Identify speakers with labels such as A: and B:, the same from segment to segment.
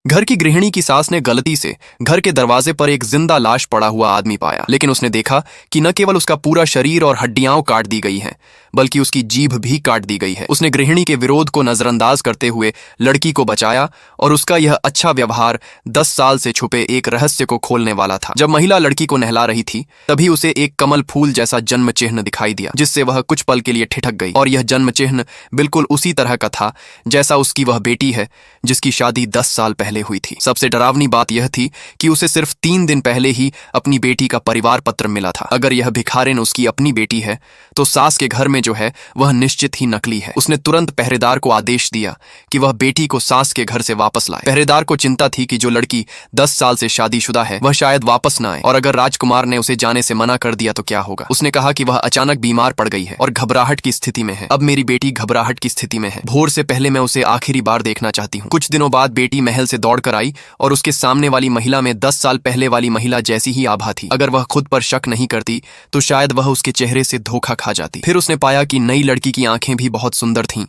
A: घर की गृहिणी की सास ने गलती से घर के दरवाजे पर एक जिंदा लाश पड़ा हुआ आदमी पाया, लेकिन उसने देखा कि न केवल उसका पूरा शरीर और हड्डियां काट दी गई हैं, बल्कि उसकी जीभ भी काट दी गई है। उसने गृहिणी के विरोध को नजरअंदाज करते हुए लड़की को बचाया और उसका यह अच्छा व्यवहार 10 साल से छुपे एक रहस्य को खोलने वाला था। जब महिला लड़की को नहला रही थी, तभी उसे एक कमल फूल जैसा जन्म चिन्ह दिखाई दिया, जिससे वह कुछ पल के लिए ठिठक गई। और यह जन्म चिन्ह बिल्कुल उसी तरह का था जैसा उसकी वह बेटी है जिसकी शादी 10 साल पहले हुई थी। सबसे डरावनी बात यह थी कि उसे सिर्फ 3 दिन पहले ही अपनी बेटी का परिवार पत्र मिला था। अगर यह भिखारिन उसकी अपनी बेटी है तो सास के घर में जो है वह निश्चित ही नकली है। उसने तुरंत पहरेदार को आदेश दिया कि वह बेटी को सास के घर से वापस लाए। पहरेदार को चिंता थी कि जो लड़की 10 साल से शादीशुदा है वह शायद वापस न आए, और अगर राजकुमार ने उसे जाने से मना कर दिया तो क्या होगा। उसने कहा कि वह अचानक बीमार पड़ गई है और घबराहट की स्थिति में है। अब मेरी बेटी घबराहट की स्थिति में है। भोर से पहले मैं उसे आखिरी बार देखना चाहती हूँ। कुछ दिनों बाद बेटी महल से दौड़कर आई और उसके सामने वाली महिला में 10 साल पहले वाली महिला जैसी ही आभा थी। अगर वह खुद पर शक नहीं करती तो शायद वह उसके चेहरे से धोखा खा जाती। फिर उसने पाया कि नई लड़की की आंखें भी बहुत सुंदर थीं,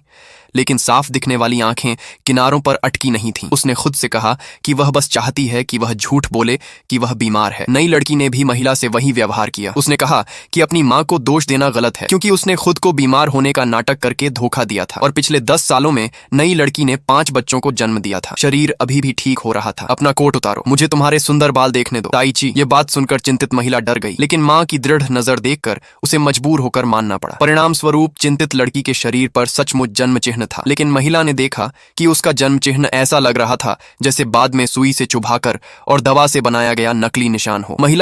A: लेकिन साफ दिखने वाली आंखें किनारों पर अटकी नहीं थीं। उसने खुद से कहा कि वह बस चाहती है कि वह झूठ बोले कि वह बीमार है। नई लड़की ने भी महिला से वही व्यवहार किया। उसने कहा कि अपनी मां को दोष देना गलत है, क्योंकि उसने खुद को बीमार होने का नाटक करके धोखा दिया था, और पिछले 10 सालों में नई लड़की ने 5 बच्चों को जन्म दिया था। शरीर अभी भी ठीक हो रहा था। अपना कोट उतारो, मुझे तुम्हारे सुंदर बाल देखने दो। ताईची, ये बात सुनकर चिंतित महिला डर गई, लेकिन मां की दृढ़ नजर देखकर उसे मजबूर होकर मानना पड़ा। परिणाम स्वरूप चिंतित लड़की के शरीर पर सचमुच जन्म चिन्ह था, लेकिन महिला ने देखा कि उसका जन्म चिन्ह ऐसा लग रहा था जैसे बाद में सुई से चुभाकर और दवा से बनाया गया नकली निशान हो। महिला